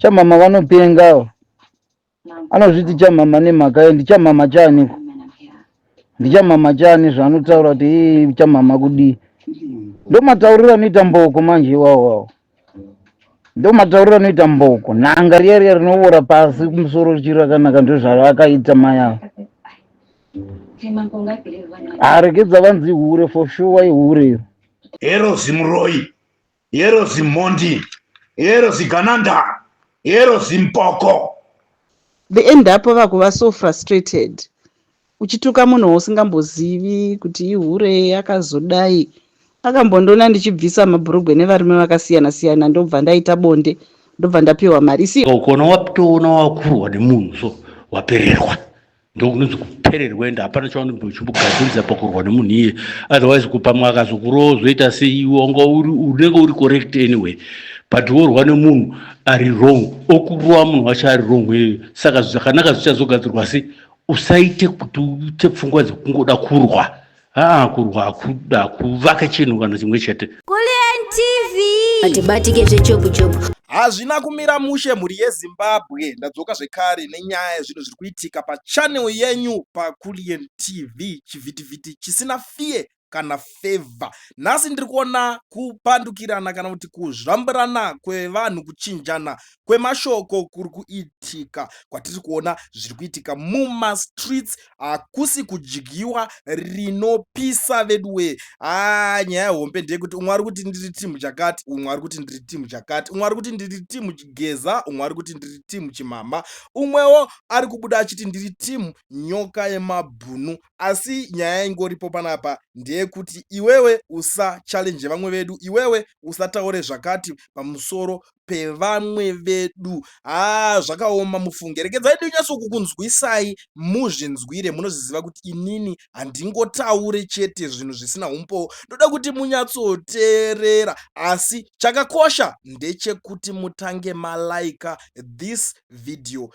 chamama vanopengawo anozviti chamama nemhaka ndichamama chani ndichamama chani zvaanotaura kuti chamama kudii ndo matauriro anoita mboko manje iwawo ndo matauriro anoita mboko nhanga riya rinoora pasi kumusoro richiri rakanaka ndo zvakaita mayavo arekedza vanzi hure for sure ihure ero zimuroi ero zimondi ero zigananda ero zimpoko. They end up vakuva so frustrated. Uchituka munhu usingambozivi kuti ihure yakazodai akambondona ndichibvisa mabhurugwa nevarume vakasiyana siyana ndobva ndaita bonde ndobva ndapiwa mari isi ukona wapitoona wakurwa nemunhu so wapererwa ndokunonzi kupererwa ende hapana chaanochimbogadziridza pakurwa nemunhu iye otherwise kupamwe akazokurowo zoita seiwe unenge uri correct anyway but worwa nemunhu ari wrong okurowa munhu wacho ari wrong saka zvakanaka zvichazogadzirwa sei usaite kuti uite pfungwa dzekungoda kurwa kurwa hakuda kuvaka chinhu kana chimwe chete. Kulian TV atibatike zvechopu hazvina kumira mushe mhuri yeZimbabwe. Ndadzoka zvekare nenyaya yezvinhu zviri kuitika pachanel yenyu paKulian TV, chivhitivhiti chisina fiye kana favor. Nhasi ndiri kuona kupandukirana kana kuti kuzvamburana kwevanhu, kuchinjana kwemashoko kuri kuitika kwatiri kuona zviri kuitika mumastreets. Hakusi kudyiwa rinopisa veduwe. Nyaya yehombe ndeyekuti umwe ari kuti ndiri timu chakati, umwe ari kuti ndiri timu chakati, umwe ari kuti ndiri timu chigeza, umwe ari kuti ndiri timu chimama, umwewo ari kubuda achiti ndiri timu nyoka yemabhunu. Asi nyaya ingoripo panapa ndeyekuti iwewe usa challenge vamwe vedu, iwewe usataure zvakati pamusoro pevamwe vedu. Zvakaoma mufunge. Regedzai ndinyatso kukunzwisai muzvinzwire. Munozviziva kuti inini handingotaure chete zvinhu zvisina umpo, ndoda kuti munyatsoteerera. Asi chakakosha ndechekuti mutange malaika this video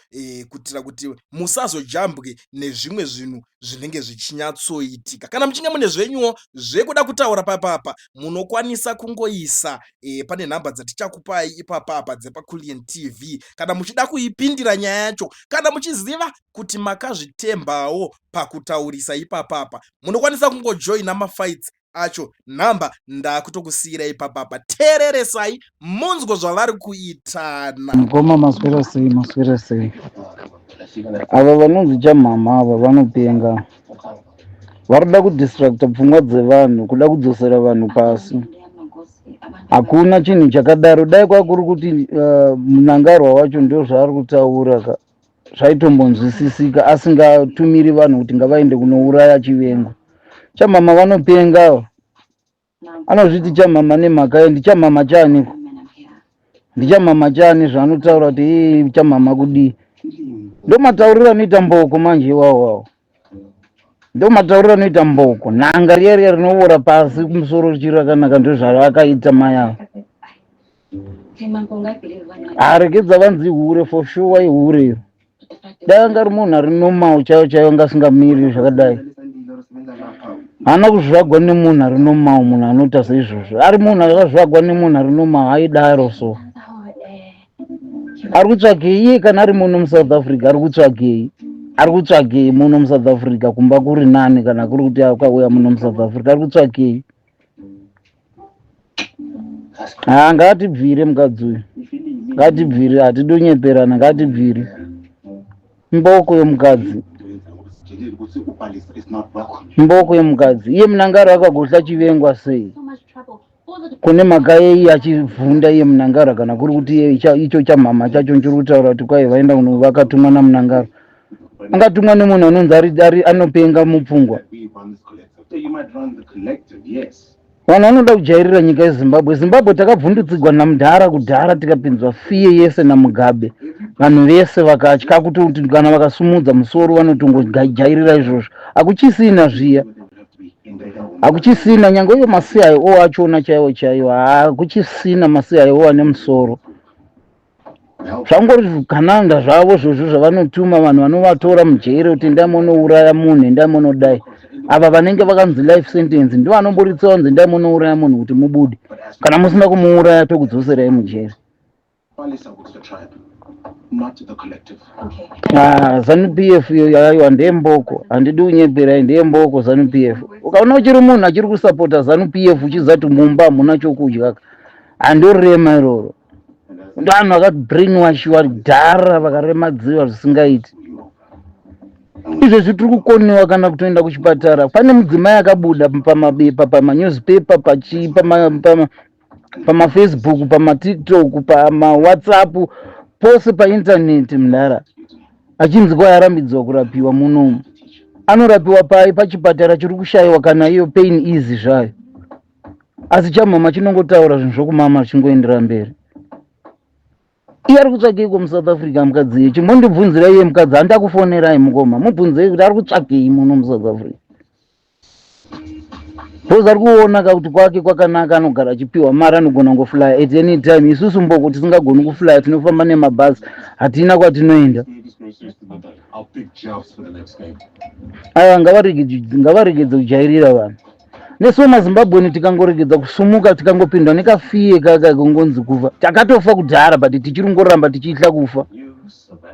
kuitira kuti musazojambwe nezvimwe zvinhu zvinenge zvichinyatsoitika. Kana muchinge mune zvenyuwo zvekuda kutaura papapa, munokwanisa kungoisa pane nhamba dzatichakupai ipapapa dzepaKulian TV kana muchida kuipindira nyaya yacho, kana muchiziva kuti makazvitembawo pakutaurisa ipapapa, munokwanisa kungojoina mafights acho. Nhamba ndakutokusiyira ipapapa. Teereresai munzwo zvavari kuitana. mukoma maswera sei ava vanonzi chamama ava vanopenga, varikuda kudistracta pfungwa dzevanhu, kuda kudzosera vanhu pasi. Hakuna chinhu chakadaro. Dai kwakuri kuti munangarwa wacho ndio zvaari kutaura zvaitombonzwisisika, asingatumiri vanhu kuti ngavaende kunouraya chivengo. Chamama vanopenga, anozviti chamama nemhaka ndichamama chani ndichamama chani zvaanotaura kuti chamama kudii. Ndo matauriro anoita mboko manje iwawo ndo matauriro anoita mboko. Nhanga riya rinoora pasi kumusoro richiri rakanaka ndo zvakaita mayavo. Arekedza vanzi hure for sure ihure. Dai angari munhu ari normal chaiwo anga asingamiri zvakadai. Hana kuzvagwa nemunhu ari normal, munhu anoita seizvozvo. Ari munhu akazvagwa nemunhu ari normal haidaro so. Ari kutsvagei iye kana ari muno muSouth Africa? Ari kutsvagei muno muSouth Africa? Kumba kuri nani kana kuri kuti akauya muno muSouth Africa? Ari kutsvagei? Ngatibvire mukadzi uyu, ngatibvire, hatidonyeperana, ngatibvire. Mboko yomukadzi, mboko yomukadzi. Iye munangaro akagosha chivengwa sei? Kune mhaka yei achivhunda iye munangaro, kana kuri kuti icho chamama chacho nchiri kutaura kuti kwai vaenda kuno vakatumwa namunangaro. Angatumwa nemunhu anonzi anopenga mupfungwa. Vanhu vanoda kujairira nyika yeZimbabwe. Zimbabwe takabvundutsigwa namudhara kudhara, tikapinzwa fiye yese namugabe. Vanhu vese vakatya kuti kana vakasumudza musoro vanotongojairira izvozvo. Hakuchisina zviya, hakuchisina nyange uyo maCIO achona chaiwo. Hakuchisina maCIO ane musoro. Zvangori zvigananda zvavo zvozvo zvavanotuma vanhu vanovatora mujere kuti ndai munouraya munhu, ndai munodai. Ava vanenge vakanzi life sentence ndivo vanomboritsa vanzi ndai munouraya munhu kuti mubude. Kana musina kumuuraya tokudzoserai mujere. ZANU-PF iyo yayo ndemboko handidi unyepera ndemboko ZANU-PF. Ukaona uchiri munhu achiri kusapota ZANU-PF uchizati mumba hamuna chokudya handorema iroro. Vanhu vakabrainwashiwa kudhara vakaremadziwa zvisingaiti. Izvezvi tiri kukoniwa kana kutoenda kuchipatara. Pane mudzimai akabuda pamabepa pamanewspaper pamafacebook pamatiktok pamawhatsapp pose paintaneti mnhara achinzi kwayarambidzwa kurapiwa munomu. Anorapiwa pai? Pachipatara chiri kushayiwa kana iyo pain easy zvayo. Asi chamama chinongotaura zvinhu zvokumama chingoendera mberi. Iye ari kutsvakeiko muSouth Africa mukadzi yechi? Mondibvunzira iye mukadzi, handakufonerai mukoma. Mubvunzei kuti ari kutsvakei muno muSouth Africa. Bhozi ari kuona kuti kwake kwakanaka anogara achipiwa mari anogona ngoflya at any time. Isusu mboko tisingagoni kuflya tinofamba nemabhazi hatina kwatinoenda. Aya ngavaregedze kujairira vanhu. Nesuwo maZimbabwe tikangoregedza kusumuka tikangopindwa nekafiye kakongonzi kufa. Takatofa kudhara but tichiri ngoramba tichihla kufa.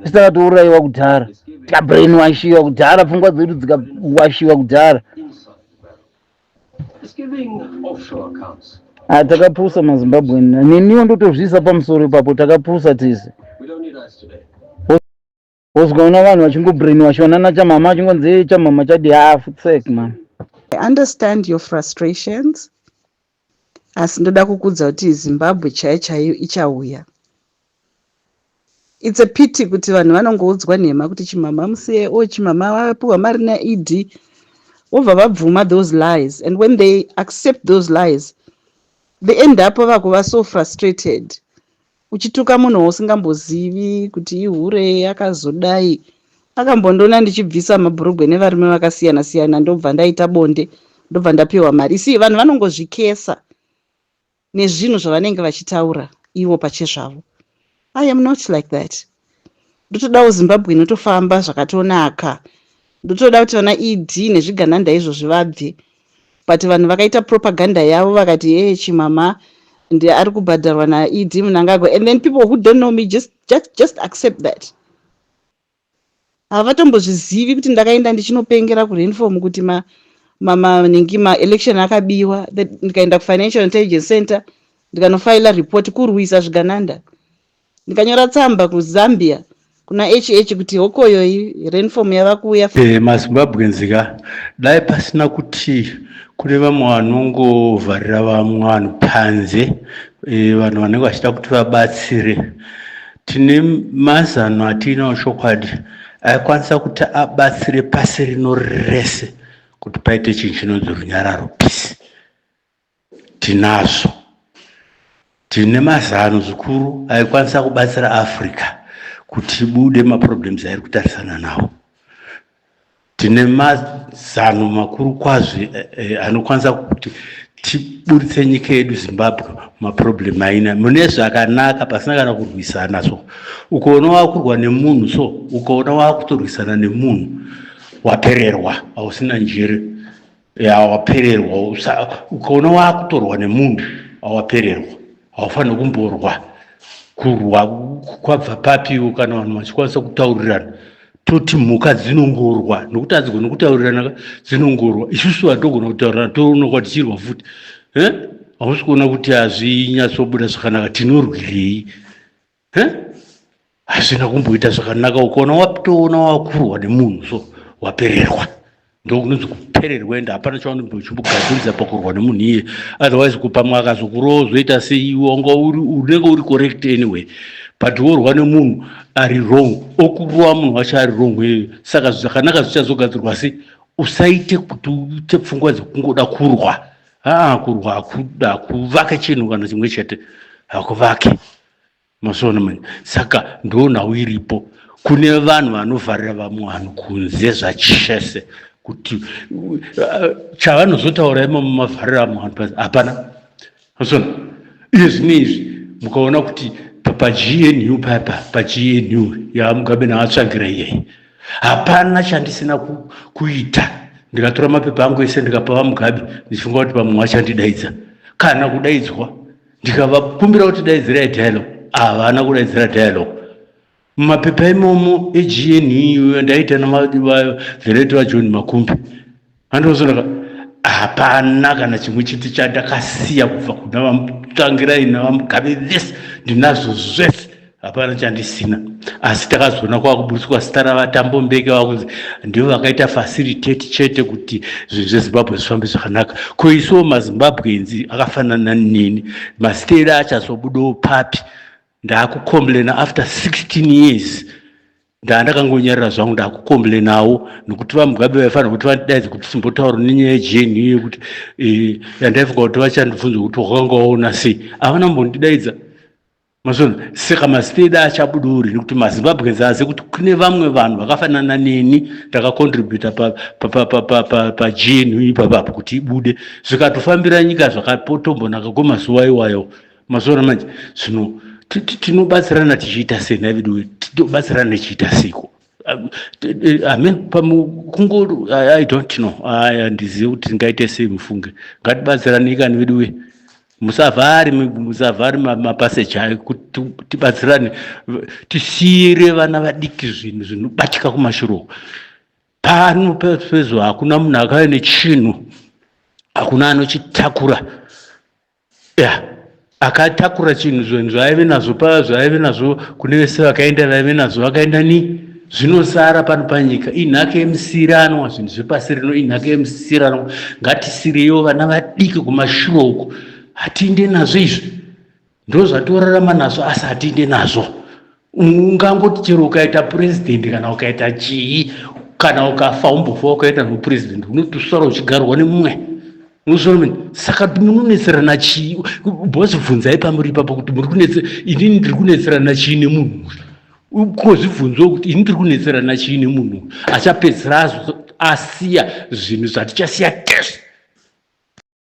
Tisaka tourayiwa kudhara. Tikabrainwashiwa kudhara, pfungwa dzedu dzikawashiwa kudhara. Takapusa maZimbabwe. Neniwo ndotozvisa pamusoro ipapo takapusa tese. Wozgaona vanhu vachingobrainwashiwa nana chamama achingonzi chamama chadi sake man. I understand your frustrations. Asi ndoda kukudza kuti Zimbabwe chaiyo ichauya. It's a pity kuti vanhu vanongoudzwa nhema kuti chimama musiye chimama wapiwa mari naED. Over vabvuma those lies, and when they accept those lies they end up vakuva so frustrated. Uchituka munhu usingambozivi kuti ihure yakazodai. Akambondona ndichibvisa mabhurugwa nevarume vakasiyana siyana ndobva ndaita bonde ndobva ndapiwa mari. Isi vanhu vanongozvikesa nezvinhu zvavanenge vachitaura ivo pachezvavo. I am not like that. Ndotodawo Zimbabwe inotofamba zvakatonaka. Ndotoda kuti vana ED nezvigananda izvo zvivabve. But vanhu vakaita propaganda yavo vakati chimama ndi ari kubhadharwa naED Mnangagwa, and then people who don't know me just accept that. Havatombozvizivi kuti ndakaenda ndichinopengera kuRainform kuti mama ningima election akabiwa, ndikaenda kuFinancial Intelligence Center ndikanofaila report kurwisa zvigananda. Ndikanyora tsamba kuZambia kuna HH kuti hokoyo Rainform yava kuuya. maZimbabwenzika dai pasina kuti kune vamwe vanongovharira vamwe vanhu panze, vanhu vanenge vachida kuti vabatsire. Tine mazano atinawo chokwadi aikwanisa kuti abatsire pasi rino rese kuti paite chinhu chinonzi runyararo peace. Tinazvo. Tine mazano zvikuru aikwanisa kubatsira Africa kuti ibude maproblems airi kutarisana nawo. Tine mazano makuru kwazvo anokwanisa kuti tiburitse nyika yedu Zimbabwe maproblem aina mune zvakanaka pasina kana kurwisana. So ukaona wakurwa nemunhu, so ukaona wakutorwisana nemunhu wapererwa, hausina njere wapererwa. Ukaona wakutorwa nemunhu wapererwa, haufaniri kumborwa. Kurwa kwabva papiwo kana vanhu vachikwanisa kutaurirana. Toti mhuka dzinongorwa nokuti hadzigoni kutaurirana, dzinongorwa. Isusu hatogona kutaurirana toonekwa tichirwa futi. Hausi kuona kuti hazvinyatsobuda zvakanaka. Tinorwirei? Hazvina kumboita zvakanaka. Ukaona watoona wakurwa nemunhu so wapererwa. Ndokunonzi kupererwa, ende hapana chaanochimbogadziridza pakurwa nemunhu iye. Otherwise kupamwe akazokurozoita seiwe unenge uri correct anyway. But worwa nemunhu ari wrong, okuruwa munhu wacho ari wrong. Saka zvakanaka zvichazogadzirwa sei? Usaite kuti uite pfungwa dzekungoda kurwa. Kurwa hakuda kuvake chinhu kana chimwe chete, hakuvake. Masona manje. Saka ndonhau iripo. Kune vanhu vanovharira vamwe vanhu kunze zvachese kuti chavanozotaura imomo mavharira vamwe vanhu hapana. Masona. Izvi zvinezvi mukaona kuti paGNU paGNU yaMugabe naatsvagira iye hapana chandisina kuita. Ndikatora mapepa angu ese ndikapa vaMugabe ndichifunga kuti pamwe vachandidaidza. Kana kudaidzwa ndikavakumbira kuti daidzirai dialogue, havana kudaidzira dialogue mumapepa imomo eGNU ndaita navheleto vaJohn Makumbi andozonaka hapana kana chimwe chiti chandakasiya kubva kuna vamutangira ina vamugabe vese ndinazvo zvese hapana chandisina asi takazoona kwakuburiswa zita ravatambombeke vakunzi ndivo vakaita facilitate chete kuti zvinhu zveZimbabwe zvifambe zvakanaka koisuwo maZimbabwenzi akafanana nini masiteri achazobudawo papi ndakukomplaina after 16 years ndandakangonyarira zvangu ndakukomplainawo nokuti vamugabe vaifanira kuti vandidaidze kuti simbotaura nenyaya yeGNU yekuti yandaifunga kuti vachandibvunza kuti wakanga waona sei havana mbondidaidza mazvona saka masiteri achabuduri nekuti maZimbabwenzi azive kuti kune vamwe vanhu vakafanana neni ndakakontributa paGNU ipapapo kuti ibude zvikatofambira nyika zvakatombonaka kwemazuva iwayo mazvona manje zvino tinobatsirana tichiita sei navidu tinobatsirana tichiita seiko kungoro I don't know handizivi kuti tingaite sei mufunge ngatibatsirane ikani vedu musavhari mapaseji ayo kuti tibatsirane tisiyire vana vadiki zvinhu zvinobatika kumashure pano pezo hakuna munhu akave nechinhu hakuna anochitakura akatakura chinhu zvinhu zvaaive nazvo kune vese vakaenda vaive nazvo vakaenda ni zvinosara pano panyika inhaka yemusiranwa zvinhu zvepasi rino inhaka yemusiranwa ngatisirewo vana vadiki kumashure uko hatiinde nazvo izvi ndo zvatorarama nazvo asi hatiinde nazvo ungangoti chero ukaita purezidendi kana ukaita chii kana ukafa umbofa ukaita nopurezidendi unotosara uchigarwa nemumwe saka munonetserana chii bhozibvunzai pamuri ipapo kuti inini ndiri kunetserana chii nemunhu kozvibvunzawo kuti ini ndiri kunetserana chii nemunhu achapedzera asiya zvinhu zvatichasiya tese